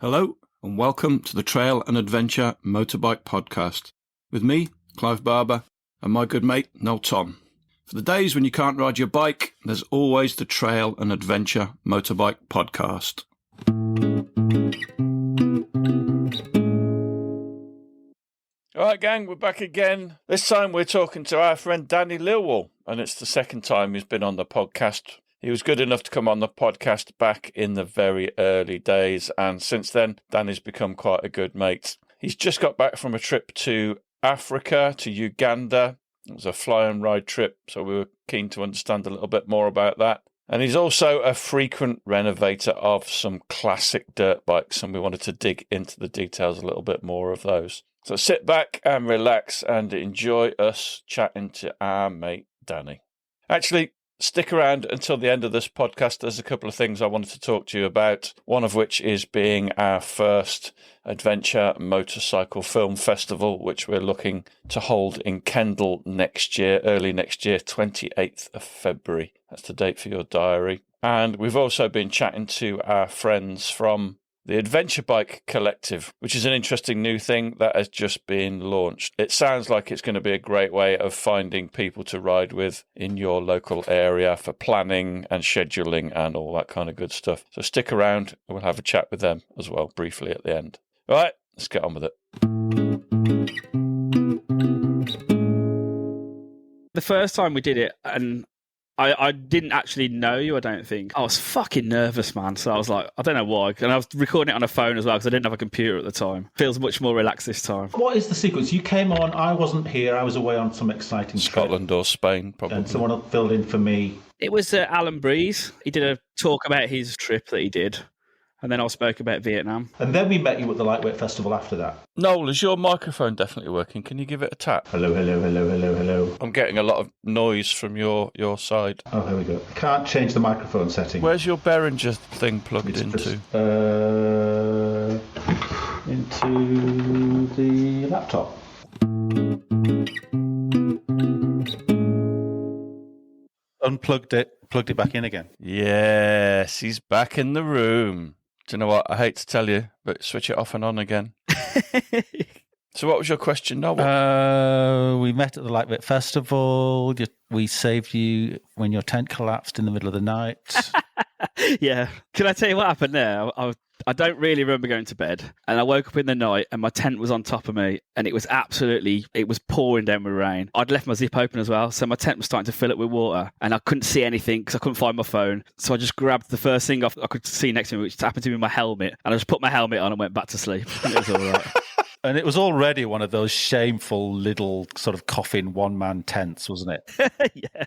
Hello and welcome to the Trail and Adventure Motorbike Podcast with me, Clive Barber, and my good mate, Noel Tom. For the days when you can't ride your bike, there's always the Trail and Adventure Motorbike Podcast. All right, gang, we're back again. This time we're talking to our friend Danny Lilwall, and it's the second time he's been on the podcast. He was good enough to come on the podcast back in the very early days, and since then, Danny's become quite a good mate. He's just got back from a trip to Africa, to Uganda. It was a fly and ride trip, so we were keen to understand a little bit more about that. And he's also a frequent renovator of some classic dirt bikes, and we wanted to dig into the details a little bit more of those. So sit back and relax and enjoy us chatting to our mate, Danny. Actually, stick around until the end of this podcast. There's a couple of things I wanted to talk to you about, one of which is being our first adventure motorcycle film festival, which we're looking to hold in Kendal next year, early next year, 28th of February. That's the date for your diary. And we've also been chatting to our friends from the Adventure Bike Collective, which is an interesting new thing that has just been launched. It sounds like it's going to be a great way of finding people to ride with in your local area for planning and scheduling and all that kind of good stuff. So stick around and we'll have a chat with them as well briefly at the end. All right, let's get on with it. The first time we did it, and I didn't actually know you, I don't think. I was fucking nervous, man. So I was like, I don't know why. And I was recording it on a phone as well because I didn't have a computer at the time. Feels much more relaxed this time. What is the sequence? You came on, I wasn't here, I was away on some exciting Scotland trip. Or Spain, probably. And someone filled in for me. It was Alan Breeze. He did a talk about his trip that he did. And then I spoke about Vietnam. And then we met you at the Lightweight Festival after that. Noel, is your microphone definitely working? Can you give it a tap? Hello, hello, hello, hello, hello. I'm getting a lot of noise from your side. Oh, here we go. I can't change the microphone setting. Where's your Behringer thing plugged into? Just, into the laptop. Unplugged it, plugged it back in again. Yes, he's back in the room. Do you know what? I hate to tell you, but switch it off and on again. So what was your question, Noel? We met at the Lightweight Festival. We saved you when your tent collapsed in the middle of the night. Yeah. Can I tell you what happened there? I don't really remember going to bed, and I woke up in the night and my tent was on top of me, and it was pouring down with rain. I'd left my zip open as well, so my tent was starting to fill up with water, and I couldn't see anything because I couldn't find my phone. So I just grabbed the first thing I could see next to me, which happened to be my helmet, and I just put my helmet on and went back to sleep. And it was all right. And it was already one of those shameful little sort of coffin one-man tents, wasn't it? Yeah,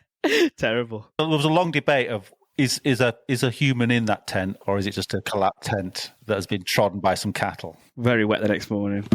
terrible. There was a long debate of is a human in that tent, or is it just a collapsed tent that has been trodden by some cattle? Very wet the next morning.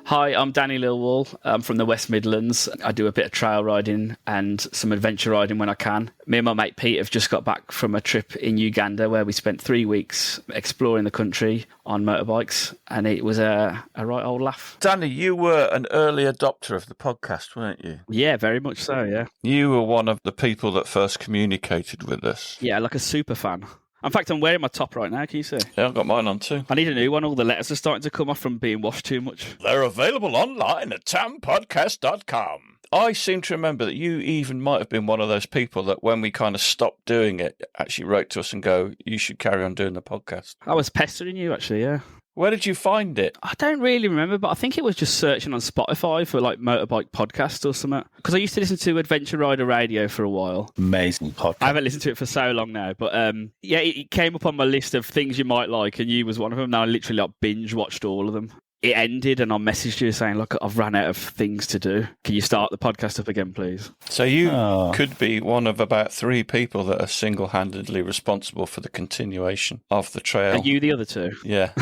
Hi, I'm Danny Lilwall. I'm from the West Midlands. I do a bit of trail riding and some adventure riding when I can. Me and my mate Pete have just got back from a trip in Uganda where we spent 3 weeks exploring the country on motorbikes, and it was a right old laugh. Danny, you were an early adopter of the podcast, weren't you? Yeah, very much so, yeah. You were one of the people that first communicated with us. Yeah, like a super fan. In fact, I'm wearing my top right now, can you see? Yeah, I've got mine on too. I need a new one. All the letters are starting to come off from being washed too much. They're available online at tampodcast.com. I seem to remember that you even might have been one of those people that when we kind of stopped doing it, actually wrote to us and go, you should carry on doing the podcast. I was pestering you, actually, yeah. Where did you find it? I don't really remember, but I think it was just searching on Spotify for like motorbike podcasts or something. Because I used to listen to Adventure Rider Radio for a while. Amazing podcast. I haven't listened to it for so long now, but yeah, it came up on my list of things you might like, and you was one of them. Now I literally like binge watched all of them. It ended, and I messaged you saying, "Look, I've run out of things to do. Can you start the podcast up again, please?" So you could be one of about 3 people that are single-handedly responsible for the continuation of the trail. Are you the other 2? Yeah,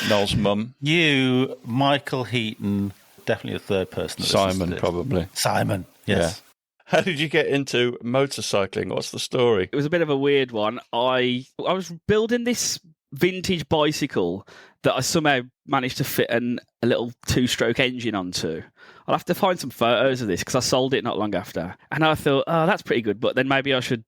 Noel's mum. You, Michael Heaton, definitely a third person. Simon, probably. Simon, yes. Yeah. How did you get into motorcycling? What's the story? It was a bit of a weird one. I was building this vintage bicycle that I somehow managed to fit a little 2-stroke engine onto. I'll have to find some photos of this because I sold it not long after. And I thought, oh, that's pretty good, but then maybe I should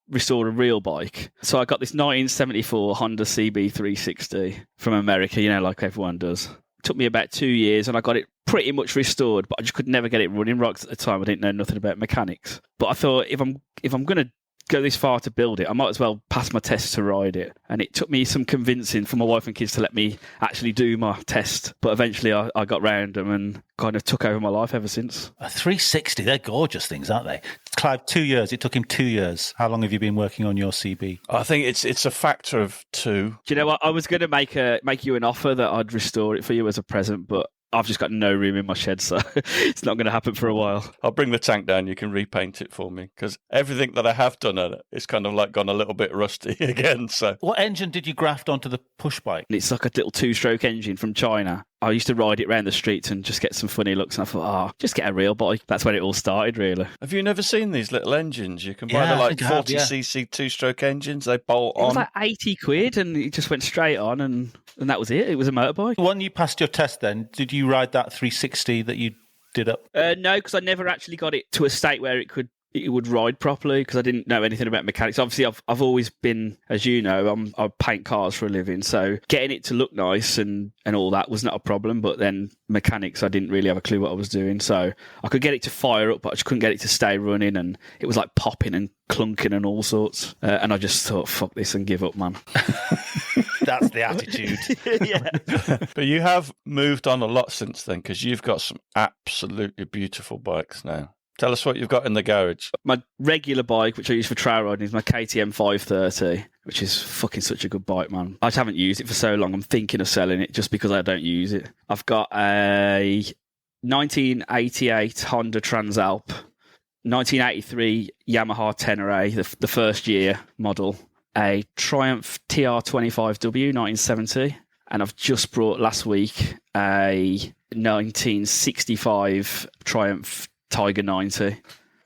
restore a real bike. So I got this 1974 Honda CB360 from America, like everyone does. It took me about 2 years and I got it pretty much restored, but I just could never get it running right at the time. I didn't know nothing about mechanics. But I thought if I'm going to go this far to build it, I might as well pass my test to ride it. And it took me some convincing from my wife and kids to let me actually do my test. But eventually I got round them and kind of took over my life ever since. A 360, they're gorgeous things, aren't they? Clive, 2 years. It took him 2 years. How long have you been working on your CB? I think it's a factor of 2. Do you know what? I was going to make you an offer that I'd restore it for you as a present, but I've just got no room in my shed, so it's not going to happen for a while. I'll bring the tank down. You can repaint it for me because everything that I have done on it is kind of like gone a little bit rusty again. So, what engine did you graft onto the push bike? It's like a little 2-stroke engine from China. I used to ride it around the streets and just get some funny looks. And I thought, just get a real bike. That's when it all started, really. Have you never seen these little engines? You can buy the 40cc 2-stroke engines. They bolt on. It was like 80 quid and it just went straight on and that was it. It was a motorbike. When you passed your test then, did you ride that 360 that you did up? No, because I never actually got it to a state where it would ride properly because I didn't know anything about mechanics. Obviously, I've always been, as you know, I paint cars for a living, so getting it to look nice and all that was not a problem. But then mechanics, I didn't really have a clue what I was doing. So I could get it to fire up, but I just couldn't get it to stay running, and it was like popping and clunking and all sorts. And I just thought, fuck this and give up, man. That's the attitude. Yeah. But you have moved on a lot since then because you've got some absolutely beautiful bikes now. Tell us what you've got in the garage. My regular bike, which I use for trail riding, is my KTM 530, which is fucking such a good bike, man. I just haven't used it for so long. I'm thinking of selling it just because I don't use it. I've got a 1988 Honda Transalp, 1983 Yamaha Tenere, the first year model, a Triumph TR25W 1970, and I've just brought last week a 1965 Triumph Tiger 90.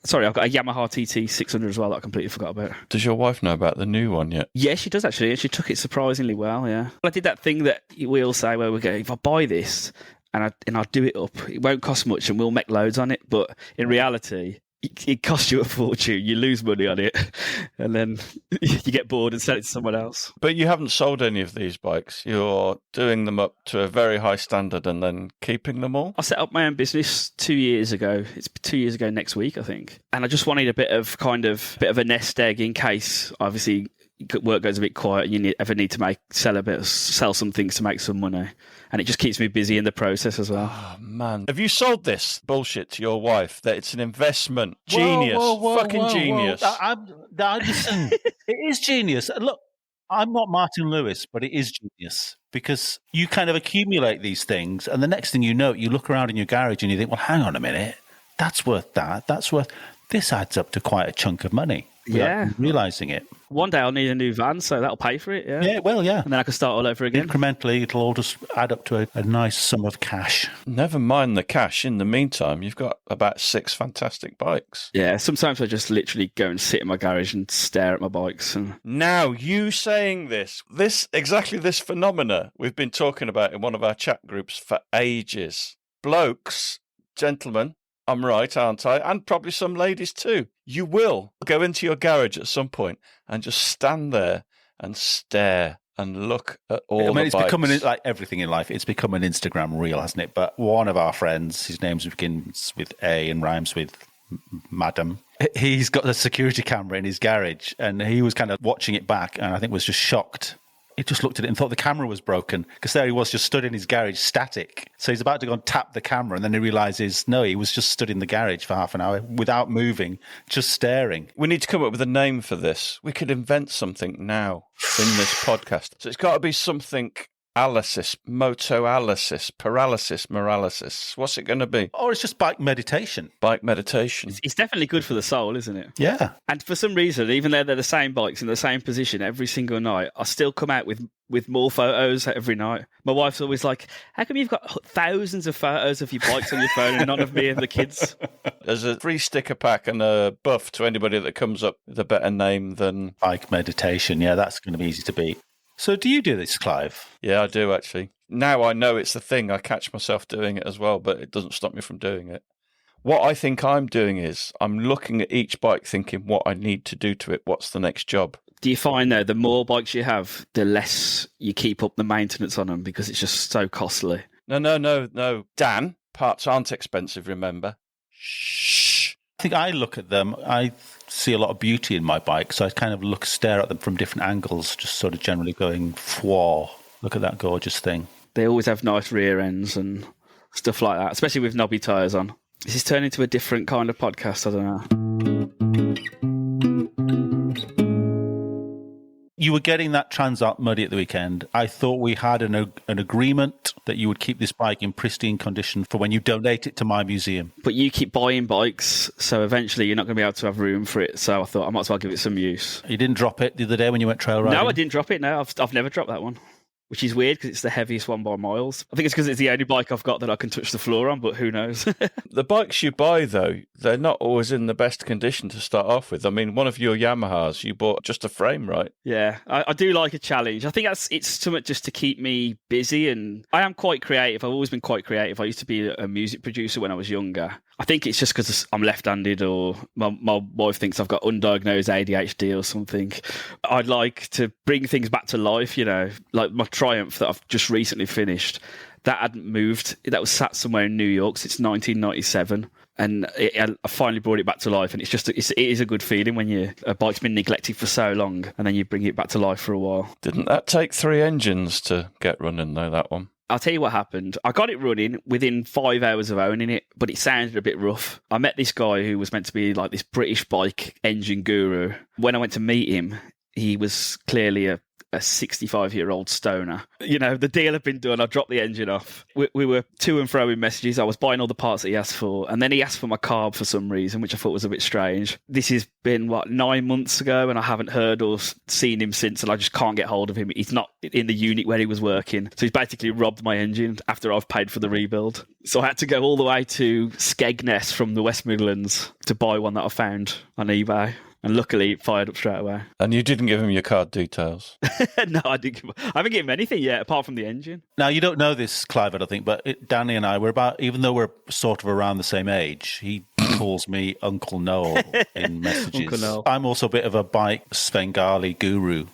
Sorry, I've got a Yamaha TT 600 as well that I completely forgot about. Does your wife know about the new one yet? Yeah, she does actually. She took it surprisingly well, yeah. I did that thing that we all say where we go, if I buy this and I do it up, it won't cost much and we'll make loads on it. But in reality, it costs you a fortune. You lose money on it and then you get bored and sell it to someone else. But you haven't sold any of these bikes. You're doing them up to a very high standard and then keeping them all? I set up my own business 2 years ago. It's 2 years ago next week, I think. And I just wanted a bit of a nest egg in case, obviously, work goes a bit quiet and you ever need to sell some things to make some money. And it just keeps me busy in the process as well. Oh, man. Have you sold this bullshit to your wife that it's an investment? Genius. Fucking genius. Listen, it is genius. Look, I'm not Martin Lewis, but it is genius because you kind of accumulate these things and the next thing you know, you look around in your garage and you think, well, hang on a minute. That's worth that. This adds up to quite a chunk of money. Yeah. Realising it. One day I'll need a new van, so that'll pay for it, yeah. Yeah, well, yeah. And then I can start all over again. Incrementally, it'll all just add up to a nice sum of cash. Never mind the cash. In the meantime, you've got about 6 fantastic bikes. Yeah, sometimes I just literally go and sit in my garage and stare at my bikes. And Now, you saying this phenomena we've been talking about in one of our chat groups for ages. Blokes, gentlemen, I'm right, aren't I? And probably some ladies too. You will go into your garage at some point and just stand there and stare and look at all the it's bikes. Becoming like everything in life. It's become an Instagram reel, hasn't it? But one of our friends, his name begins with A and rhymes with Madam. He's got a security camera in his garage and he was kind of watching it back and I think was just shocked. He just looked at it and thought the camera was broken because there he was just stood in his garage static. So he's about to go and tap the camera and then he realises, no, he was just stood in the garage for half an hour without moving, just staring. We need to come up with a name for this. We could invent something now in this podcast. So it's got to be something Alisis, moto-alisis, paralysis, moralysis. What's it going to be? Or it's just bike meditation. Bike meditation. it's definitely good for the soul, isn't it? Yeah. And for some reason, even though they're the same bikes in the same position every single night, I still come out with more photos every night. My wife's always like, how come you've got thousands of photos of your bikes on your phone and none of me and the kids? There's a free sticker pack and a buff to anybody that comes up with a better name than... Bike meditation. Yeah, that's going to be easy to beat. So do you do this, Clive? Yeah, I do, actually. Now I know it's the thing. I catch myself doing it as well, but it doesn't stop me from doing it. What I think I'm doing is I'm looking at each bike thinking what I need to do to it. What's the next job? Do you find, though, the more bikes you have, the less you keep up the maintenance on them because it's just so costly? No. Dan, parts aren't expensive, remember? Shh. I think I look at them, I see a lot of beauty in my bike, so I kind of stare at them from different angles, just sort of generally going, whoa, look at that gorgeous thing. They always have nice rear ends and stuff like that, especially with knobby tyres on. This is turning into a different kind of podcast, I don't know. You were getting that Transalp muddy at the weekend. I thought we had an agreement that you would keep this bike in pristine condition for when you donate it to my museum. But you keep buying bikes, so eventually you're not going to be able to have room for it. So I thought I might as well give it some use. You didn't drop it the other day when you went trail riding? No, I didn't drop it. No, I've never dropped that one, which is weird because it's the heaviest one by miles. I think it's because it's the only bike I've got that I can touch the floor on, but who knows? The bikes you buy, though, they're not always in the best condition to start off with. I mean, one of your Yamahas, you bought just a frame, right? Yeah, I do like a challenge. I think it's something just to keep me busy, and I am quite creative. I've always been quite creative. I used to be a music producer when I was younger. I think it's just because I'm left-handed, or my wife thinks I've got undiagnosed ADHD or something. I'd like to bring things back to life, you know, like my Triumph that I've just recently finished. That hadn't moved. That was sat somewhere in New York since 1997. And I finally brought it back to life. And it is a good feeling when a bike's been neglected for so long and then you bring it back to life for a while. Didn't that take 3 engines to get running, though, that one? I'll tell you what happened. I got it running within 5 hours of owning it, but it sounded a bit rough. I met this guy who was meant to be like this British bike engine guru. When I went to meet him, he was clearly a 65-year-old stoner. You know, the deal had been done. I dropped the engine off. We were to and fro in messages. I was buying all the parts that he asked for. And then he asked for my carb for some reason, which I thought was a bit strange. This has been, 9 months ago, and I haven't heard or seen him since, and I just can't get hold of him. He's not in the unit where he was working. So he's basically robbed my engine after I've paid for the rebuild. So I had to go all the way to Skegness from the West Midlands to buy one that I found on eBay. And luckily, it fired up straight away. And you didn't give him your card details? No, I haven't given him anything yet, apart from the engine. Now, you don't know this, Clive, I don't think, but Danny and I, even though we're sort of around the same age, he calls me Uncle Noel in messages. Uncle Noel. I'm also a bit of a bike Svengali guru.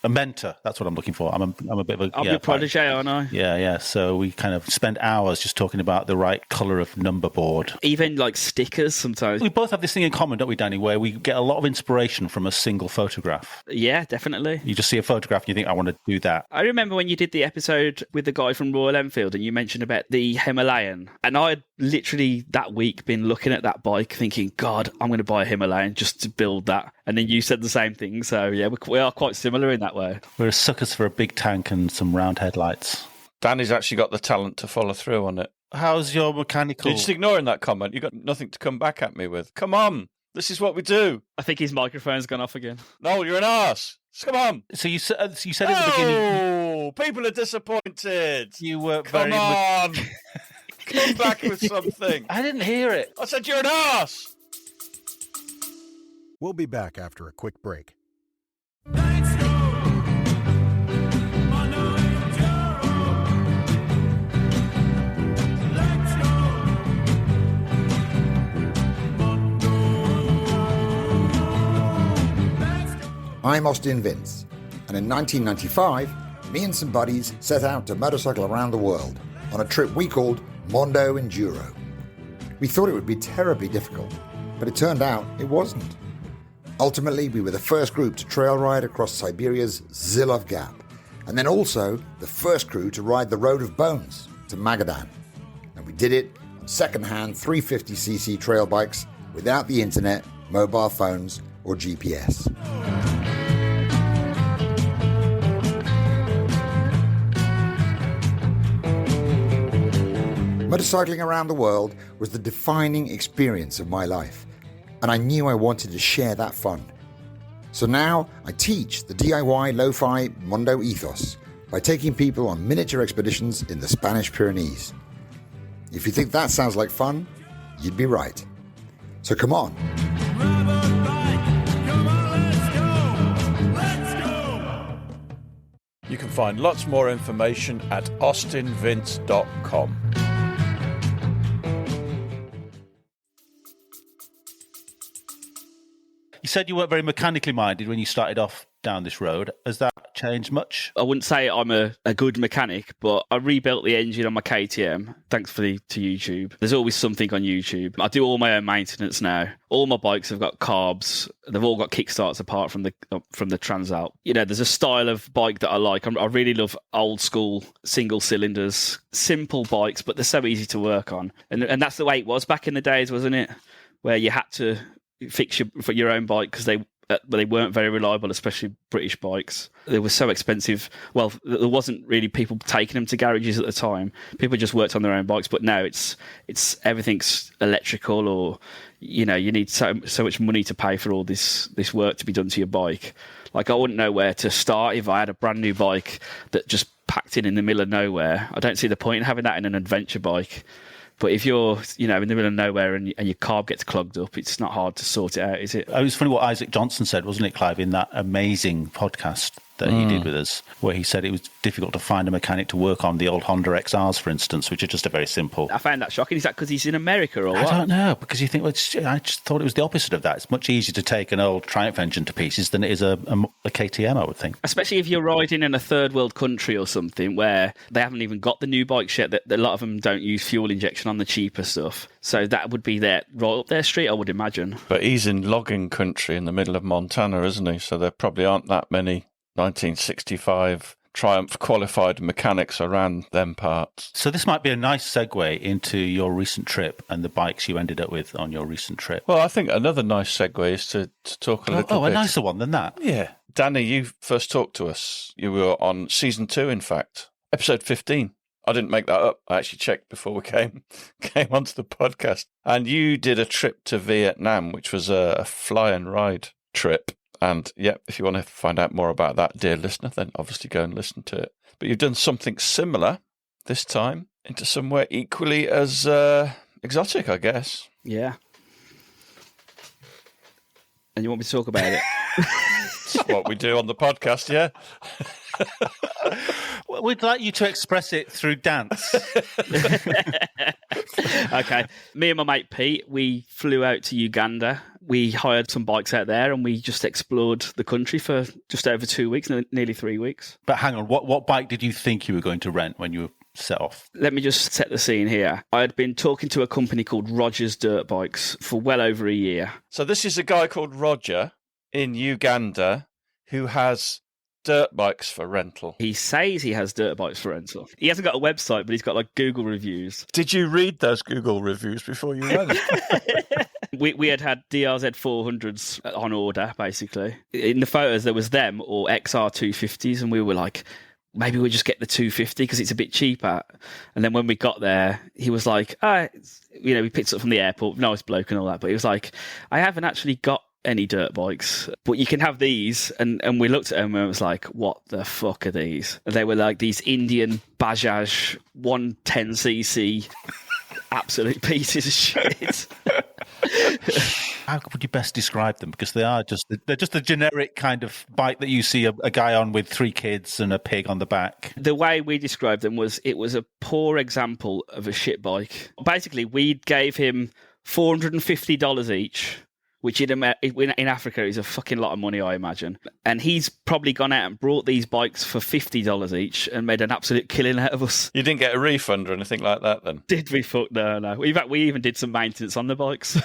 A mentor, that's what I'm looking for. I'm a bit of a... I'm your protege, aren't I? Yeah. So we kind of spend hours just talking about the right colour of number board. Even like stickers sometimes. We both have this thing in common, don't we, Danny, where we get a lot of inspiration from a single photograph. Yeah, definitely. You just see a photograph and you think, I want to do that. I remember when you did the episode with the guy from Royal Enfield and you mentioned about the Himalayan. And I had literally that week been looking at that bike thinking, God, I'm going to buy a Himalayan just to build that. And then you said the same thing. So yeah, we are quite similar in that way. We're suckers for a big tank and some round headlights. Danny's actually got the talent to follow through on it. How's your mechanical... You're just ignoring that comment. You've got nothing to come back at me with. Come on. This is what we do. I think his microphone's gone off again. No, you're an arse. Come on. So you said at the beginning... Oh, people are disappointed. You were Come on. Come back with something. I didn't hear it. I said you're an arse. We'll be back after a quick break. I'm Austin Vince, and in 1995, me and some buddies set out to motorcycle around the world on a trip we called Mondo Enduro. We thought it would be terribly difficult, but it turned out it wasn't. Ultimately, we were the first group to trail ride across Siberia's Zilov Gap, and then also the first crew to ride the Road of Bones to Magadan. And we did it on second-hand 350cc trail bikes without the internet, mobile phones, or GPS. Motorcycling around the world was the defining experience of my life, and I knew I wanted to share that fun. So now I teach the DIY lo-fi Mondo ethos by taking people on miniature expeditions in the Spanish Pyrenees. If you think that sounds like fun, you'd be right. So come on. You can find lots more information at austinvince.com. You said you weren't very mechanically minded when you started off down this road. Has that changed much? I wouldn't say I'm a good mechanic, but I rebuilt the engine on my KTM, thanks to YouTube. There's always something on YouTube. I do all my own maintenance now. All my bikes have got carbs. They've all got kickstarts apart from the Transalp. You know, there's a style of bike that I like. I really love old school single cylinders, simple bikes, but they're so easy to work on. And that's the way it was back in the days, wasn't it? Where you had to fix your own bike because they weren't very reliable, especially British bikes. They were so expensive. Well, there wasn't really people taking them to garages at the time. People just worked on their own bikes. But now it's everything's electrical, or you need so much money to pay for all this work to be done to your bike. Like, I wouldn't know where to start if I had a brand new bike that just packed in the middle of nowhere. I don't see the point in having that in an adventure bike. But if you're, in the middle of nowhere and your carb gets clogged up, it's not hard to sort it out, is it? It was funny what Isaac Johnson said, wasn't it, Clive, in that amazing podcast that he did with us, where he said it was difficult to find a mechanic to work on the old Honda XRs, for instance, which are just a very simple... I found that shocking. Is that because he's in America or what? I don't know, because you think, I just thought it was the opposite of that. It's much easier to take an old Triumph engine to pieces than it is a KTM, I would think. Especially if you're riding in a third world country or something where they haven't even got the new bikes yet. That a lot of them don't use fuel injection on the cheaper stuff. So that would be right up their street, I would imagine. But he's in logging country in the middle of Montana, isn't he? So there probably aren't that many 1965 Triumph qualified mechanics around them parts. So this might be a nice segue into your recent trip and the bikes you ended up with on your recent trip. Well, I think another nice segue is to talk a little bit. Oh, a nicer one than that. Yeah. Danny, you first talked to us. You were on season 2, in fact, episode 15. I didn't make that up. I actually checked before we came onto the podcast. And you did a trip to Vietnam, which was a fly and ride trip. And yeah, if you want to find out more about that, dear listener, then obviously go and listen to it. But you've done something similar this time into somewhere equally as exotic, I guess. Yeah. And you want me to talk about it? It's what we do on the podcast, yeah. We'd like you to express it through dance. Okay. Me and my mate Pete, we flew out to Uganda. We hired some bikes out there and we just explored the country for just over 2 weeks, nearly 3 weeks. But hang on, what bike did you think you were going to rent when you were set off? Let me just set the scene here. I had been talking to a company called Roger's Dirt Bikes for well over a year. So this is a guy called Roger in Uganda who has dirt bikes for rental. He says he has dirt bikes for rental. He hasn't got a website, but he's got like Google reviews. Did you read those Google reviews before you went? We had DRZ 400s on order, basically. In the photos, there was them or XR 250s, and we were like, maybe we'll just get the 250 because it's a bit cheaper. And then when we got there, he was like, we picked up from the airport, nice bloke and all that, but he was like, I haven't actually got any dirt bikes, but you can have these. And we looked at them and it was like, what the fuck are these? And they were like these Indian Bajaj 110cc absolute pieces of shit. How would you best describe them? Because they're just a generic kind of bike that you see a guy on with 3 kids and a pig on the back. The way we described them was it was a poor example of a shit bike. Basically, we gave him $450 each, which in Africa is a fucking lot of money, I imagine. And he's probably gone out and brought these bikes for $50 each and made an absolute killing out of us. You didn't get a refund or anything like that then? Did we? Fuck no. In fact, we even did some maintenance on the bikes.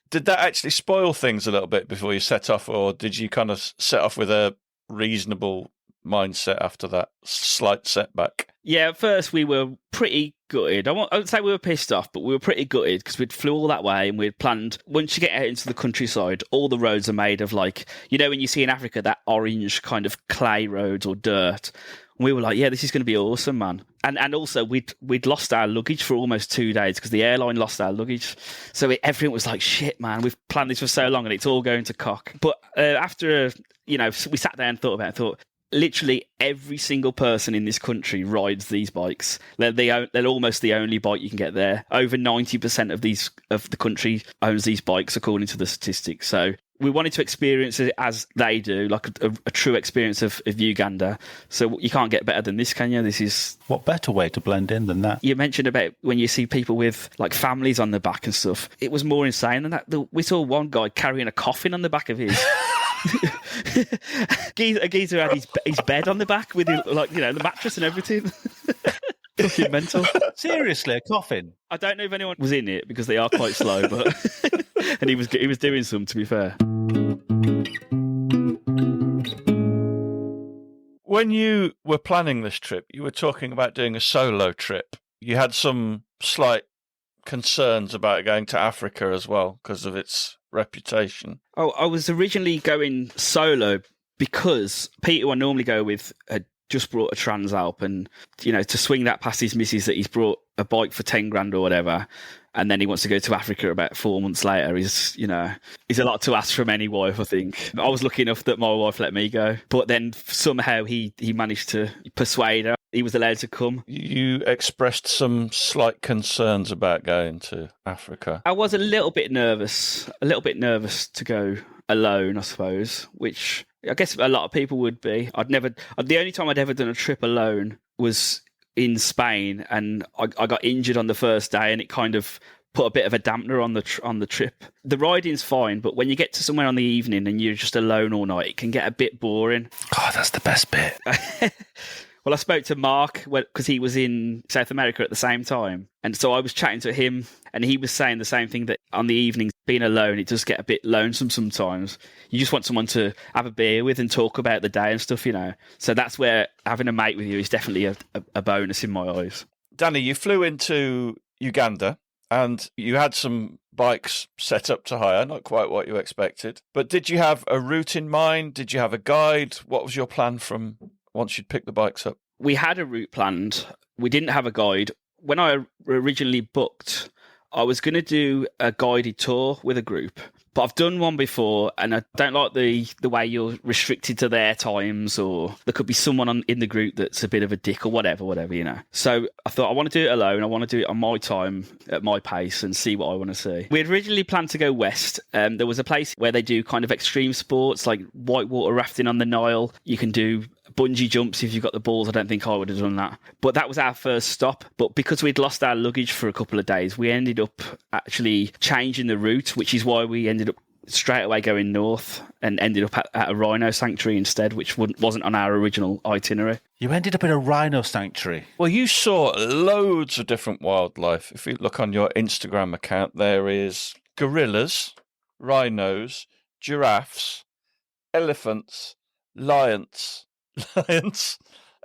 Did that actually spoil things a little bit before you set off, or did you kind of set off with a reasonable mindset after that slight setback? Yeah, at first we were pretty gutted. I won't say we were pissed off, but we were pretty gutted because we'd flew all that way and we'd planned, once you get out into the countryside, all the roads are made of like, when you see in Africa that orange kind of clay roads or dirt. And we were like, yeah, this is going to be awesome, man. And also we'd lost our luggage for almost 2 days because the airline lost our luggage. So everything was like, shit, man, we've planned this for so long and it's all going to cock. But after, we sat down and thought about it, literally every single person in this country rides these bikes. They're almost the only bike you can get there. Over 90% of the country owns these bikes, according to the statistics. So we wanted to experience it as they do, like a true experience of Uganda. So you can't get better than this, can you? This is... What better way to blend in than that? You mentioned about when you see people with like families on the back and stuff. It was more insane than that. We saw one guy carrying a coffin on the back of his. A geezer had his bed on the back with his, like, the mattress and everything. Fucking mental. Seriously, a coffin? I don't know if anyone was in it because they are quite slow, but and he was doing some, to be fair. When you were planning this trip, you were talking about doing a solo trip. You had some slight concerns about going to Africa as well because of its reputation. Oh, I was originally going solo because Peter, who I normally go with, had just brought a Transalp, and to swing that past his missus that he's brought a bike for 10 grand or whatever, and then he wants to go to Africa about 4 months later is a lot to ask from any wife, I think. I was lucky enough that my wife let me go, but then somehow he managed to persuade her he was allowed to come. You expressed some slight concerns about going to Africa. I was a little bit nervous to go alone, I suppose, which I guess a lot of people would be. The only time I'd ever done a trip alone was in Spain, and I got injured on the first day, and it kind of put a bit of a dampener on the trip. The riding's fine, but when you get to somewhere on the evening and you're just alone all night, it can get a bit boring. Oh, that's the best bit. Well, I spoke to Mark because he was in South America at the same time. And so I was chatting to him, and he was saying the same thing, that on the evenings, being alone, it does get a bit lonesome sometimes. You just want someone to have a beer with and talk about the day and stuff, So that's where having a mate with you is definitely a bonus in my eyes. Danny, you flew into Uganda and you had some bikes set up to hire, not quite what you expected. But did you have a route in mind? Did you have a guide? What was your plan from once you'd picked the bikes up? We had a route planned. We didn't have a guide. When I originally booked, I was going to do a guided tour with a group, but I've done one before, and I don't like the way you're restricted to their times, or there could be someone in the group that's a bit of a dick or whatever. So I thought, I want to do it alone. I want to do it on my time, at my pace, and see what I want to see. We had originally planned to go west. There was a place where they do kind of extreme sports, like whitewater rafting on the Nile. You can do bungee jumps if you've got the balls. I don't think I would have done that. But that was our first stop. But because we'd lost our luggage for a couple of days, we ended up actually changing the route, which is why we ended up straight away going north and ended up at a rhino sanctuary instead, which wasn't on our original itinerary. You ended up in a rhino sanctuary? Well, you saw loads of different wildlife. If you look on your Instagram account, there is gorillas, rhinos, giraffes, elephants, lions,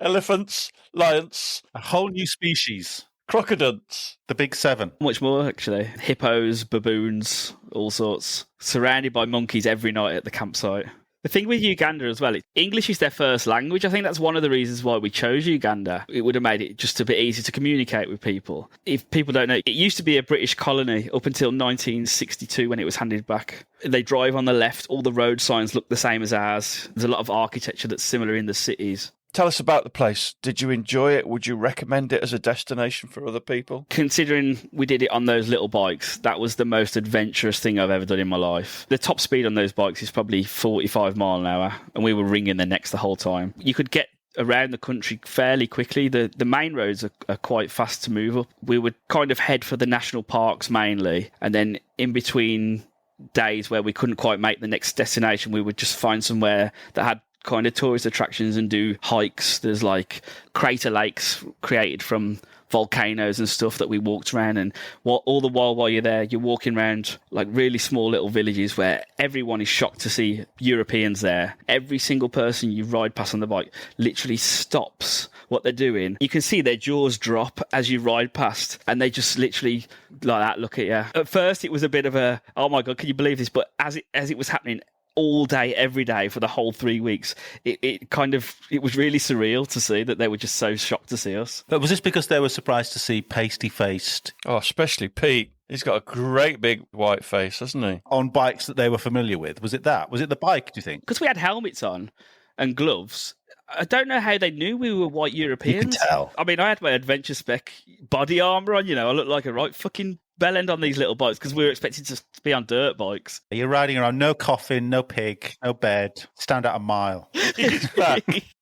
elephants, lions, a whole new species. Crocodiles. The big seven. Much more, actually. Hippos, baboons, all sorts. Surrounded by monkeys every night at the campsite. The thing with Uganda as well, English is their first language. I think that's one of the reasons why we chose Uganda. It would have made it just a bit easier to communicate with people. If people don't know, it used to be a British colony up until 1962 when it was handed back. They drive on the left. All the road signs look the same as ours. There's a lot of architecture that's similar in the cities. Tell us about the place. Did you enjoy it? Would you recommend it as a destination for other people? Considering we did it on those little bikes, that was the most adventurous thing I've ever done in my life. The top speed on those bikes is probably 45 mile an hour, and we were ringing their necks the whole time. You could get around the country fairly quickly. The main roads are quite fast to move up. We would kind of head for the national parks mainly, and then in between days where we couldn't quite make the next destination, we would just find somewhere that had kind of tourist attractions and do hikes. There's like crater lakes created from volcanoes and stuff that we walked around, and all the while you're there, you're walking around like really small little villages where everyone is shocked to see Europeans there. Every single person you ride past on the bike literally stops what they're doing. You can see their jaws drop as you ride past, and they just literally like that look at you. At first it was a bit of a, oh my god, can you believe this? But as it was happening all day, every day for the whole 3 weeks, it was really surreal to see that they were just so shocked to see us. But was this because they were surprised to see pasty-faced? Oh, especially Pete. He's got a great big white face, hasn't he? On bikes that they were familiar with. Was it that? Was it the bike, do you think? Because we had helmets on and gloves. I don't know how they knew we were white Europeans. You could tell. I mean, I had my adventure spec body armour on, I looked like a right fucking bellend on these little bikes because we were expected to be on dirt bikes. You're riding around, no coffin, no pig, no bed, stand out a mile.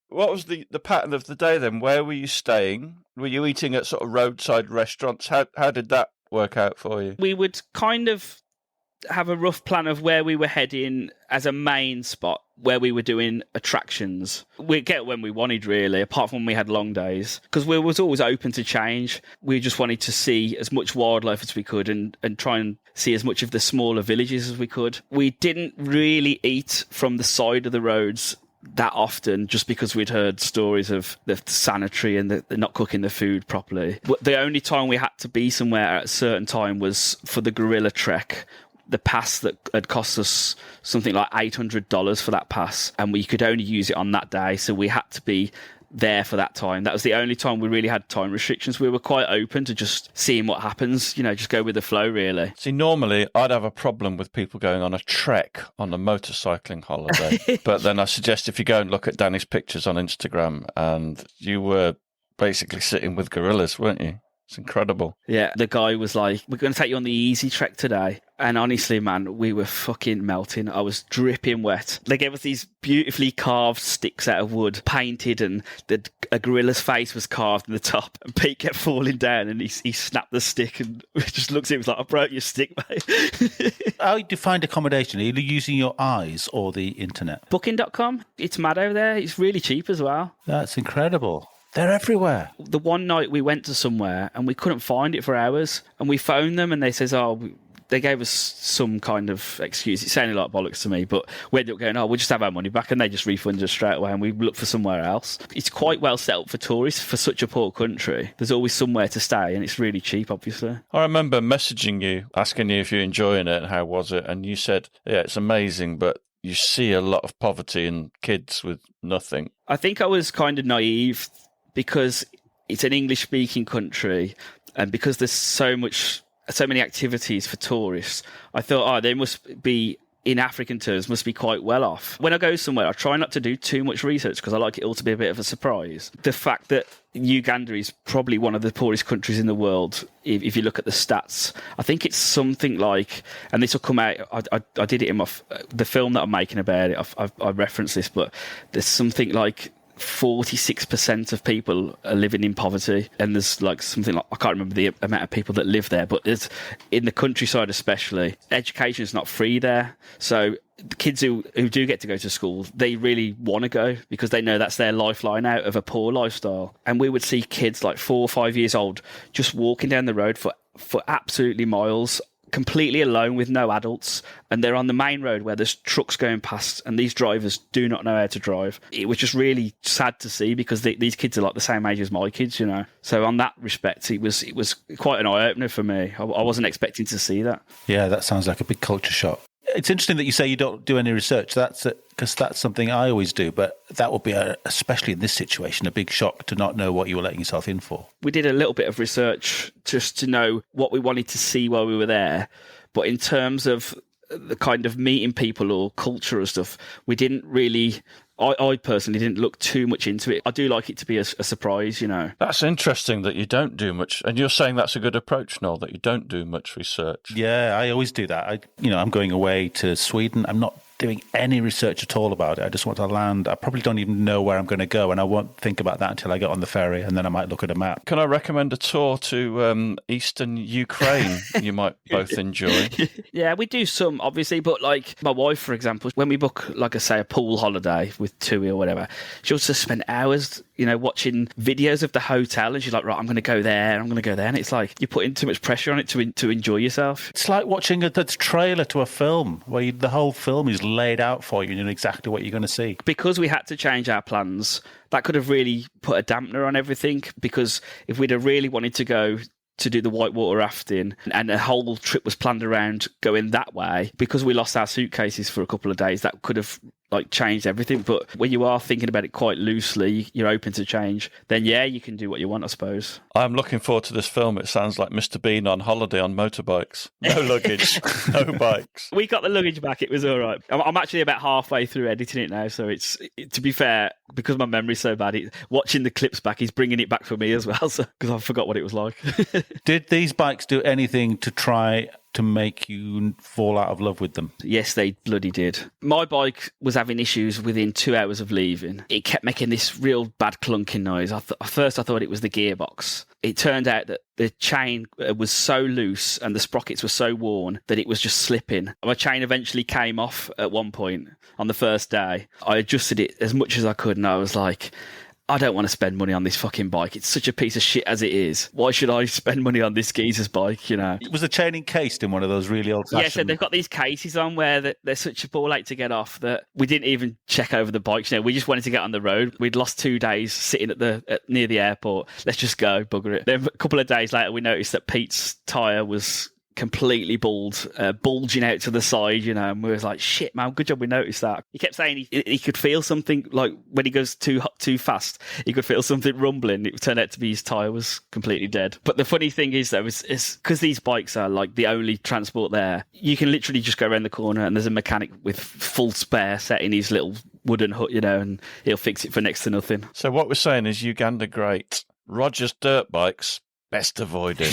What was the pattern of the day then? Where were you staying? Were you eating at sort of roadside restaurants? How did that work out for you? We would kind of have a rough plan of where we were heading as a main spot, where we were doing attractions. We'd get when we wanted, really, apart from when we had long days, because we was always open to change. We just wanted to see as much wildlife as we could and try and see as much of the smaller villages as we could. We didn't really eat from the side of the roads that often, just because we'd heard stories of the sanitary and the not cooking the food properly. The only time we had to be somewhere at a certain time was for the gorilla trek. The pass that had cost us something like $800 for that pass, and we could only use it on that day, so we had to be there for that time. That was the only time we really had time restrictions. We were quite open to just seeing what happens, just go with the flow, really. See, normally I'd have a problem with people going on a trek on a motorcycling holiday, but then I suggest if you go and look at Danny's pictures on Instagram, and you were basically sitting with gorillas, weren't you? It's incredible. Yeah, the guy was like, we're going to take you on the easy trek today. And honestly, man, we were fucking melting. I was dripping wet. They gave us these beautifully carved sticks out of wood, painted, and a gorilla's face was carved in the top. And Pete kept falling down, and he snapped the stick and just looked at him, was like, I broke your stick, mate. How do you find accommodation? Are you using your eyes or the internet? Booking.com. It's mad over there. It's really cheap as well. That's incredible. They're everywhere. The one night we went to somewhere and we couldn't find it for hours, and we phoned them and they says, they gave us some kind of excuse. It sounded like bollocks to me, but we ended up going, we'll just have our money back, and they just refunded us straight away, and we looked for somewhere else. It's quite well set up for tourists for such a poor country. There's always somewhere to stay, and it's really cheap, obviously. I remember messaging you, asking you if you're enjoying it and how was it, and you said, yeah, it's amazing, but you see a lot of poverty and kids with nothing. I think I was kind of naive because it's an English-speaking country, and because there's so many activities for tourists, I thought, they must be, in African terms, must be quite well off. When I go somewhere, I try not to do too much research because I like it all to be a bit of a surprise. The fact that Uganda is probably one of the poorest countries in the world, if you look at the stats, I think it's something like, and this will come out, I did it in the film that I'm making about it, I referenced this, but there's something like 46% of people are living in poverty, and there's like something like, I can't remember the amount of people that live there, but there's, in the countryside especially, education is not free there. So the kids who do get to go to school, they really want to go because they know that's their lifeline out of a poor lifestyle. And we would see kids like 4 or 5 years old just walking down the road for absolutely miles, completely alone with no adults, and they're on the main road where there's trucks going past, and these drivers do not know how to drive. It was just really sad to see because these kids are like the same age as my kids, So on that respect, it was quite an eye-opener for me. I wasn't expecting to see that. Yeah, that sounds like a big culture shock. It's interesting that you say you don't do any research. Because that's something I always do, but that would be, especially in this situation, a big shock to not know what you were letting yourself in for. We did a little bit of research just to know what we wanted to see while we were there, but in terms of the kind of meeting people or culture or stuff, we didn't really... I personally didn't look too much into it. I do like it to be a surprise, That's interesting that you don't do much. And you're saying that's a good approach, Noel, that you don't do much research. Yeah, I always do that. I'm going away to Sweden. I'm not doing any research at all about it. I just want to land. I probably don't even know where I'm going to go, and I won't think about that until I get on the ferry, and then I might look at a map. Can I recommend a tour to eastern Ukraine you might both enjoy? Yeah, we do some, obviously, but like my wife, for example, when we book, like I say, a pool holiday with TUI or whatever, she'll just spend hours, watching videos of the hotel, and she's like, right, I'm going to go there, and it's like you're putting too much pressure on it to enjoy yourself. It's like watching the trailer to a film where the whole film is laid out for you and you know exactly what you're going to see. Because we had to change our plans, that could have really put a dampener on everything, because if we'd have really wanted to go to do the whitewater rafting and the whole trip was planned around going that way, because we lost our suitcases for a couple of days, that could have like changed everything. But when you are thinking about it quite loosely, you're open to change, then yeah, you can do what you want, I suppose. I'm looking forward to this film. It sounds like Mr. Bean on holiday on motorbikes. No luggage, no bikes. We got the luggage back. It was all right. I'm actually about halfway through editing it now. So to be fair, because my memory's so bad, watching the clips back, he's bringing it back for me as well. So because I forgot what it was like. Did these bikes do anything to try to make you fall out of love with them? Yes, they bloody did. My bike was having issues within 2 hours of leaving. It kept making this real bad clunking noise. At first I thought it was the gearbox. It turned out that the chain was so loose and the sprockets were so worn that it was just slipping. My chain eventually came off at one point on the first day. I adjusted it as much as I could and I was like, I don't want to spend money on this fucking bike. It's such a piece of shit as it is. Why should I spend money on this geezer's bike, you know? Was the chain encased in one of those really old-fashioned... Yeah, so they've got these cases on where they're such a ball ache to get off that we didn't even check over the bikes. You know, we just wanted to get on the road. We'd lost 2 days sitting near the airport. Let's just go, bugger it. Then a couple of days later, we noticed that Pete's tyre was completely bulging out to the side, you know, and we was like, shit, man, good job we noticed that. He kept saying he could feel something, like when he goes too fast, he could feel something rumbling. It turned out to be his tyre was completely dead. But the funny thing is, though, is because these bikes are like the only transport there, you can literally just go around the corner and there's a mechanic with full spare set in his little wooden hut, you know, and he'll fix it for next to nothing. So what we're saying is Uganda great. Roger's dirt bikes, best avoided.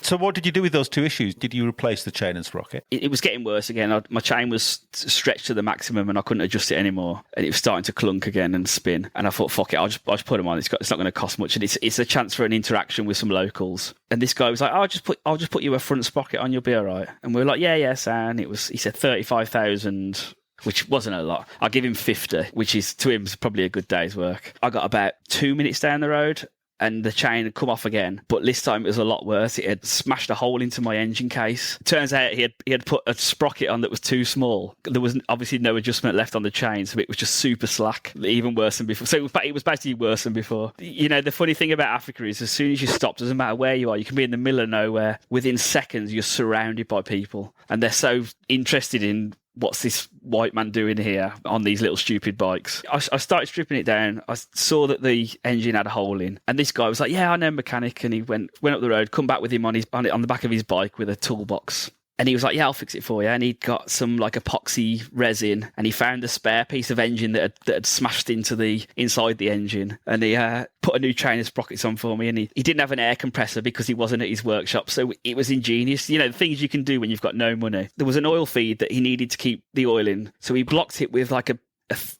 So what did you do with those 2 issues? Did you replace the chain and sprocket? It was getting worse again. My chain was stretched to the maximum and I couldn't adjust it anymore. And it was starting to clunk again and spin. And I thought, fuck it, I'll just put them on. It's not going to cost much. And it's a chance for an interaction with some locals. And this guy was like, I'll just put you a front sprocket on, you'll be all right. And we were like, yeah, Sam. He said 35,000, which wasn't a lot. I'll give him 50, which is to him probably a good day's work. I got about 2 minutes down the road and the chain had come off again, but this time it was a lot worse. It had smashed a hole into my engine case. Turns out he had put a sprocket on that was too small. There was obviously no adjustment left on the chain, so it was just super slack, even worse than before. So it was basically worse than before. You know, the funny thing about Africa is as soon as you stop, doesn't matter where you are, you can be in the middle of nowhere. Within seconds, you're surrounded by people, and they're so interested in what's this white man doing here on these little stupid bikes. I started stripping it down. I saw that the engine had a hole in, and this guy was like, yeah, I know a mechanic. And he went up the road, come back with him on the back of his bike with a toolbox. And he was like, yeah, I'll fix it for you. And he'd got some like epoxy resin, and he found a spare piece of engine that had smashed inside the engine. And he put a new chain of sprockets on for me. And he didn't have an air compressor because he wasn't at his workshop. So it was ingenious. You know, the things you can do when you've got no money. There was an oil feed that he needed to keep the oil in. So he blocked it with like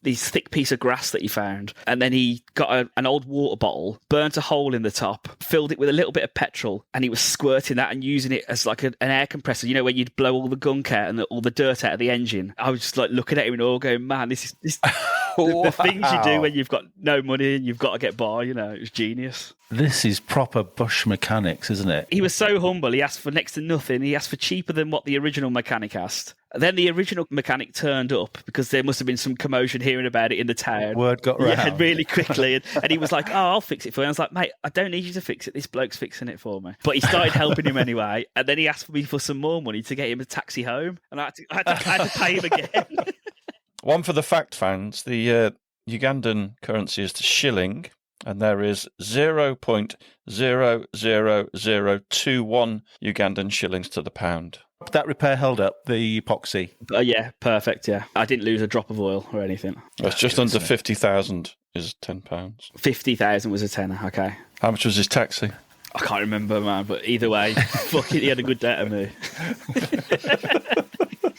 this thick piece of grass that he found, and then he got an old water bottle, burnt a hole in the top, filled it with a little bit of petrol, and he was squirting that and using it as like an air compressor, you know, where you'd blow all the gunk out and all the dirt out of the engine. I was just like looking at him and all going, man, this the things you do when you've got no money and you've got to get by, you know. It was genius. This is proper bush mechanics, isn't it? He was so humble. He asked for next to nothing. He asked for cheaper than what the original mechanic asked. Then the original mechanic turned up because there must have been some commotion hearing about it in the town. Word got round. Yeah, really quickly. And he was like, oh, I'll fix it for you. I was like, mate, I don't need you to fix it. This bloke's fixing it for me. But he started helping him anyway. And then he asked me for some more money to get him a taxi home. And I had to pay him again. One for the fact fans, the Ugandan currency is the shilling, and there is 0.00021 Ugandan shillings to the pound. That repair held up, the epoxy. Yeah, perfect, yeah. I didn't lose a drop of oil or anything. It's just under 50,000 is £10. 50,000 was a tenner, okay. How much was his taxi? I can't remember, man, but either way, fuck it, he had a good day to me.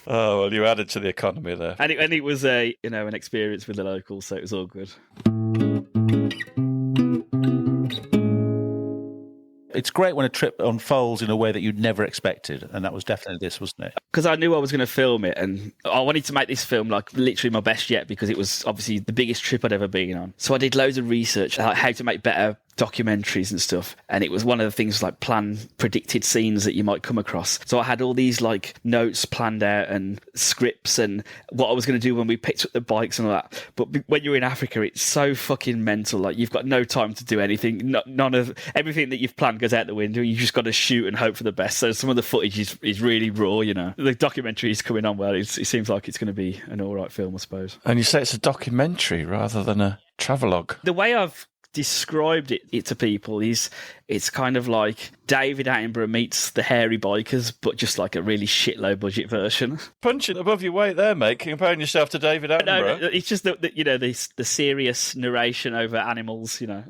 Oh, well, you added to the economy there. And it was an experience with the locals, so it was all good. It's great when a trip unfolds in a way that you'd never expected, and that was definitely this, wasn't it? Because I knew I was going to film it, and I wanted to make this film like literally my best yet, because it was obviously the biggest trip I'd ever been on. So I did loads of research, like how to make better documentaries and stuff, and it was one of the things like plan predicted scenes that you might come across. So I had all these like notes planned out and scripts and what I was going to do when we picked up the bikes and all that. But when you're in Africa, it's so fucking mental. Like you've got no time to do anything. None of everything that you've planned goes out the window. You just got to shoot and hope for the best. So some of the footage is really raw. You know, the documentary is coming on well. It seems like it's going to be an all right film, I suppose. And you say it's a documentary rather than a travelogue. The way I've described it to people is it's kind of like David Attenborough meets the hairy bikers, but just like a really shit low budget version. Punching above your weight there, mate, comparing yourself to David Attenborough. No, it's just the serious narration over animals, you know.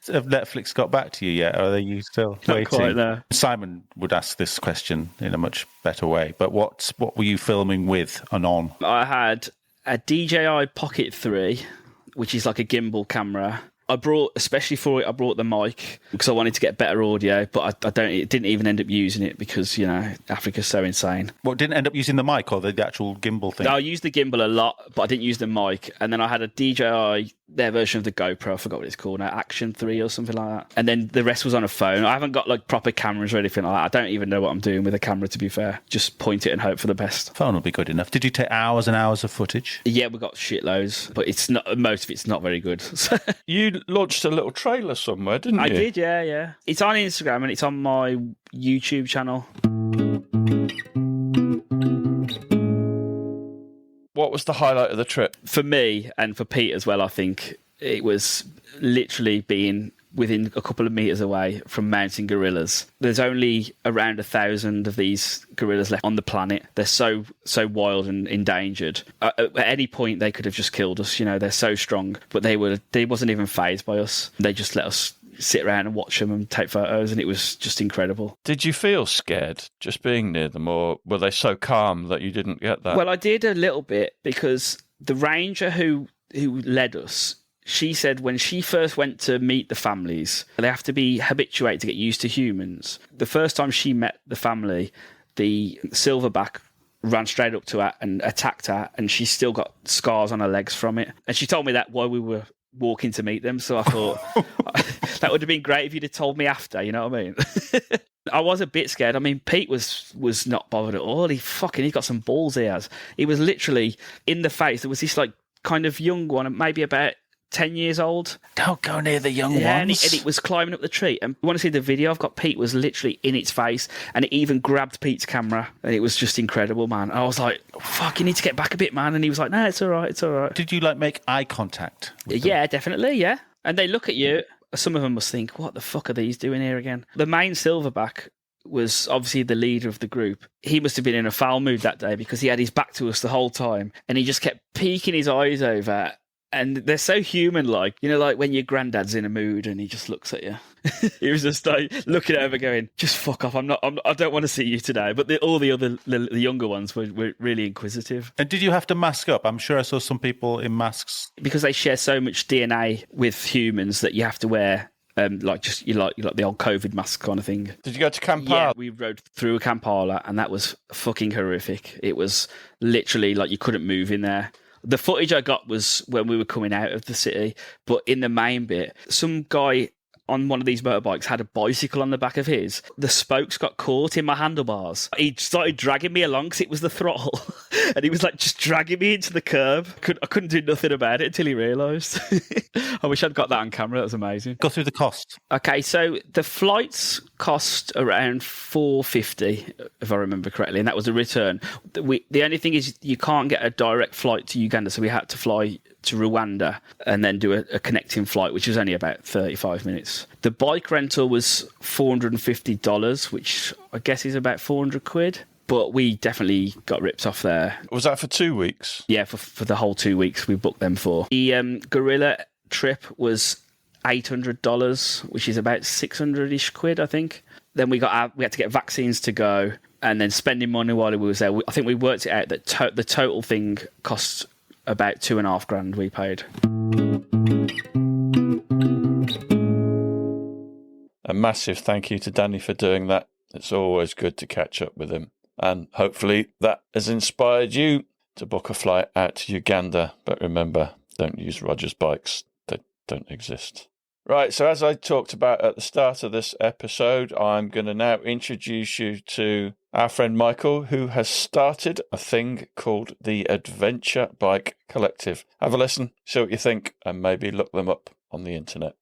Have Netflix got back to you yet, or are you still Not waiting? quite there. Simon would ask this question in a much better way, but what were you filming with and on? I had a DJI Pocket 3, which is like a gimbal camera. I brought the mic because I wanted to get better audio, but it didn't even end up using it because, you know, Africa's so insane. Well, didn't end up using the mic or the actual gimbal thing? I used the gimbal a lot, but I didn't use the mic. And then I had a DJI, their version of the GoPro, I forgot what it's called now, Action 3 or something like that. And then the rest was on a phone. I haven't got like proper cameras or anything like that. I don't even know what I'm doing with a camera, to be fair. Just point it and hope for the best. Phone will be good enough. Did you take hours and hours of footage? Yeah, we got shitloads, but most of it's not very good. You launched a little trailer somewhere, didn't you? I did, yeah. It's on Instagram and it's on my YouTube channel. What was the highlight of the trip? For me and for Pete as well, I think it was literally being within a couple of meters away from mountain gorillas. There's only around 1,000 of these gorillas left on the planet. They're so wild and endangered. At any point, they could have just killed us. You know, they're so strong, but they wasn't even fazed by us. They just let us sit around and watch them and take photos, and it was just incredible. Did you feel scared just being near them, or were they so calm that you didn't get that? Well, I did a little bit because the ranger who led us, she said when she first went to meet the families, they have to be habituated to get used to humans. The first time she met the family, the silverback ran straight up to her and attacked her, and she's still got scars on her legs from it. And she told me that while we were walking to meet them, so I thought that would have been great if you'd have told me after, you know what I mean? I was a bit scared. I mean, Pete was not bothered at all. He's got some balls he has. He was literally in the face. There was this like kind of young one, maybe about 10 years old. Don't go near the young ones. And it was climbing up the tree. And you want to see the video? I've got Pete was literally in its face, and it even grabbed Pete's camera, and it was just incredible, man. I was like, fuck, you need to get back a bit, man. And he was like, no, it's all right. Did you like make eye contact with them? Yeah, definitely, yeah. And they look at you. Some of them must think, what the fuck are these doing here again? The main silverback was obviously the leader of the group. He must have been in a foul mood that day because he had his back to us the whole time, and he just kept peeking his eyes over. And they're so human-like, you know, like when your granddad's in a mood and he just looks at you. He was just like looking over, going, "Just fuck off! I don't want to see you today." But all the other, the younger ones were really inquisitive. And did you have to mask up? I'm sure I saw some people in masks because they share so much DNA with humans that you have to wear. Like the old COVID mask kind of thing. Did you go to Kampala? Yeah, we rode through Kampala, and that was fucking horrific. It was literally like you couldn't move in there. The footage I got was when we were coming out of the city, but in the main bit, some guy on one of these motorbikes had a bicycle on the back of his. The spokes got caught in my handlebars. He started dragging me along because it was the throttle, and he was like just dragging me into the curb. I couldn't do nothing about it until he realised. I wish I'd got that on camera. That was amazing. Go through the cost. Okay, so the flights cost around $450, if I remember correctly, and that was the return. The only thing is you can't get a direct flight to Uganda, so we had to fly to Rwanda and then do a connecting flight, which was only about 35 minutes. The bike rental was $450, which I guess is about 400 quid. But we definitely got ripped off there. Was that for 2 weeks? Yeah, for the whole 2 weeks we booked them for. The gorilla trip was $800, which is about 600-ish quid, I think. Then we had to get vaccines to go, and then spending money while we was there. I think we worked it out that the total thing cost about $2,500 we paid. A massive thank you to Danny for doing that. It's always good to catch up with him. And hopefully that has inspired you to book a flight out to Uganda. But remember, don't use Roger's bikes. They don't exist. Right, so as I talked about at the start of this episode, I'm going to now introduce you to our friend Michael, who has started a thing called the Adventure Bike Collective. Have a listen, see what you think, and maybe look them up on the internet.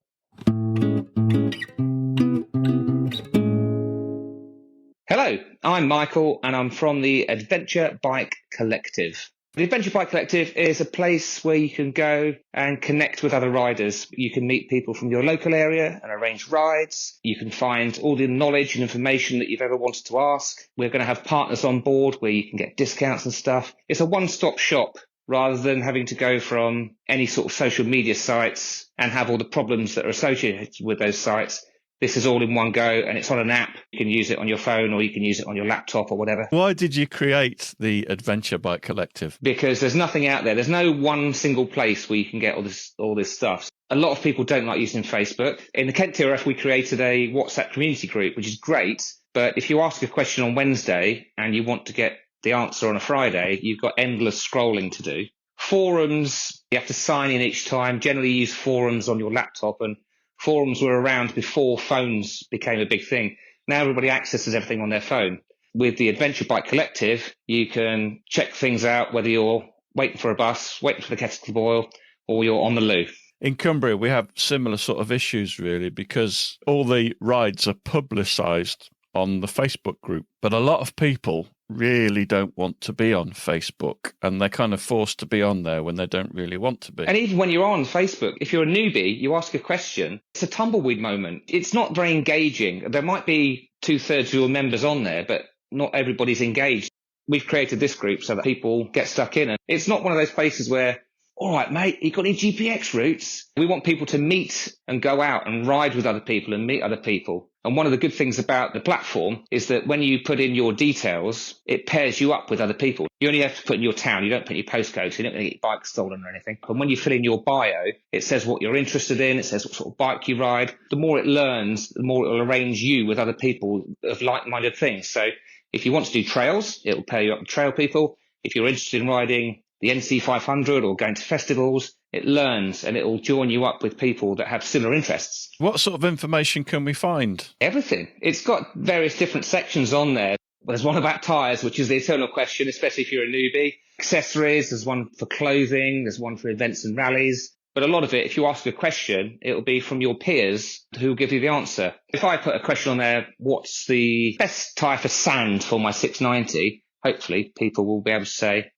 Hello, I'm Michael and I'm from the Adventure Bike Collective. The Adventure Bike Collective is a place where you can go and connect with other riders. You can meet people from your local area and arrange rides. You can find all the knowledge and information that you've ever wanted to ask. We're going to have partners on board where you can get discounts and stuff. It's a one-stop shop rather than having to go from any sort of social media sites and have all the problems that are associated with those sites. This is all in one go, and it's on an app. You can use it on your phone or you can use it on your laptop or whatever. Why did you create the Adventure Bike Collective? Because there's nothing out there. There's no one single place where you can get all this stuff. A lot of people don't like using Facebook. In the Kent TRF, we created a WhatsApp community group, which is great. But if you ask a question on Wednesday and you want to get the answer on a Friday, you've got endless scrolling to do. Forums, you have to sign in each time. Generally use forums on your laptop, and forums were around before phones became a big thing. Now everybody accesses everything on their phone. With the Adventure Bike Collective, you can check things out, whether you're waiting for a bus, waiting for the kettle to boil, or you're on the loo. In Cumbria, we have similar sort of issues, really, because all the rides are publicised on the Facebook group. But a lot of people really don't want to be on Facebook, and they're kind of forced to be on there when they don't really want to be. And even when you're on Facebook, if you're a newbie, you ask a question, it's a tumbleweed moment. It's not very engaging. There might be 2/3 of your members on there, but not everybody's engaged. We've created this group so that people get stuck in. And it's not one of those places where, all right, mate, you got any GPX routes? We want people to meet and go out and ride with other people and meet other people. And one of the good things about the platform is that when you put in your details, it pairs you up with other people. You only have to put in your town. You don't put in your postcode, so you're not going to get your bike stolen or anything. And when you fill in your bio, it says what you're interested in. It says what sort of bike you ride. The more it learns, the more it will arrange you with other people of like-minded things. So if you want to do trails, it will pair you up with trail people. If you're interested in riding the NC 500 or going to festivals, it learns and it will join you up with people that have similar interests. What sort of information can we find? Everything. It's got various different sections on there. There's one about tyres, which is the eternal question, especially if you're a newbie. Accessories, there's one for clothing, there's one for events and rallies. But a lot of it, if you ask a question, it will be from your peers who will give you the answer. If I put a question on there, what's the best tyre for sand for my 690? Hopefully people will be able to say,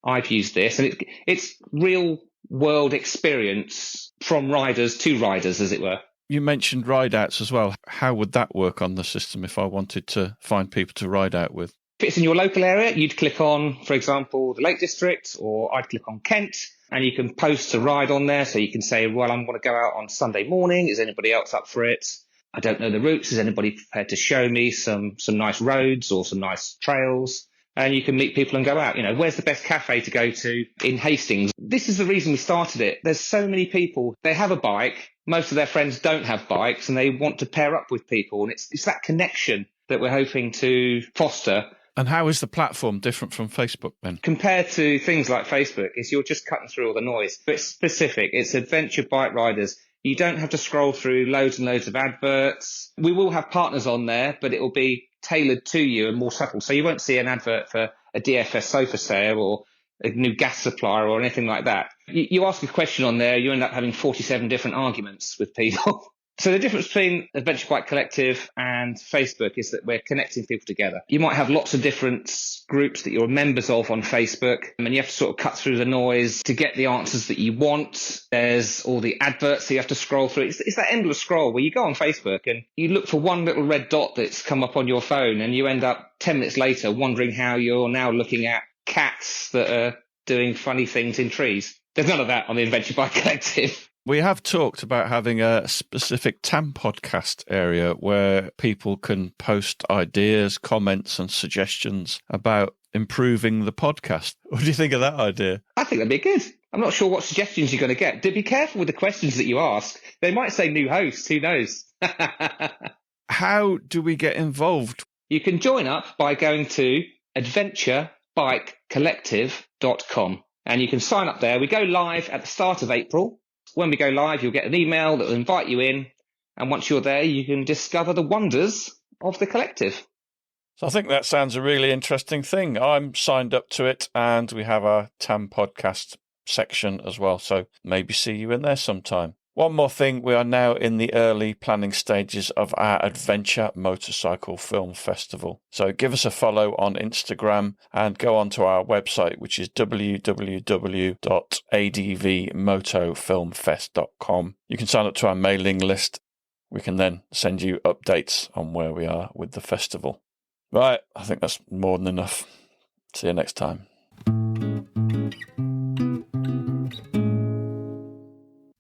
I've used this. And it's real world experience from riders to riders, as it were. You mentioned ride outs as well. How would that work on the system if I wanted to find people to ride out with? If it's in your local area, you'd click on, for example, the Lake District, or I'd click on Kent, and you can post a ride on there. So you can say, well, I'm going to go out on Sunday morning. Is anybody else up for it? I don't know the routes. Is anybody prepared to show me some nice roads or some nice trails? And you can meet people and go out. Where's the best cafe to go to in Hastings? This is the reason we started it. There's so many people. They have a bike. Most of their friends don't have bikes, and they want to pair up with people. And it's that connection that we're hoping to foster. And how is the platform different from Facebook then? Compared to things like Facebook, is you're just cutting through all the noise. But it's specific. It's adventure bike riders. You don't have to scroll through loads and loads of adverts. We will have partners on there, but it will be tailored to you and more subtle. So you won't see an advert for a DFS sofa sale or a new gas supplier or anything like that. You ask a question on there, you end up having 47 different arguments with people. So the difference between Adventure Bike Collective and Facebook is that we're connecting people together. You might have lots of different groups that you're members of on Facebook, and you have to sort of cut through the noise to get the answers that you want. There's all the adverts that you have to scroll through. It's that endless scroll where you go on Facebook and you look for one little red dot that's come up on your phone, and you end up 10 minutes later wondering how you're now looking at cats that are doing funny things in trees. There's none of that on the Adventure Bike Collective. We have talked about having a specific TAMP podcast area where people can post ideas, comments and suggestions about improving the podcast. What do you think of that idea? I think that'd be good. I'm not sure what suggestions you're going to get. Be careful with the questions that you ask. They might say new host. Who knows? How do we get involved? You can join up by going to adventurebikecollective.com and you can sign up there. We go live at the start of April. When we go live, you'll get an email that will invite you in. And once you're there, you can discover the wonders of the collective. So I think that sounds a really interesting thing. I'm signed up to it, and we have our TAM podcast section as well. So maybe see you in there sometime. One more thing, we are now in the early planning stages of our Adventure Motorcycle Film Festival. So give us a follow on Instagram and go onto our website, which is www.advmotofilmfest.com. You can sign up to our mailing list. We can then send you updates on where we are with the festival. Right, I think that's more than enough. See you next time.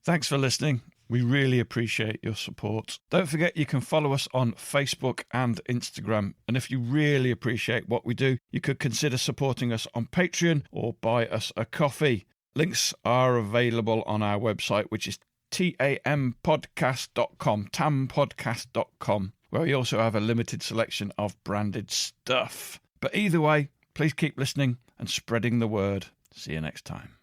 Thanks for listening. We really appreciate your support. Don't forget you can follow us on Facebook and Instagram. And if you really appreciate what we do, you could consider supporting us on Patreon or buy us a coffee. Links are available on our website, which is tampodcast.com, tampodcast.com, where we also have a limited selection of branded stuff. But either way, please keep listening and spreading the word. See you next time.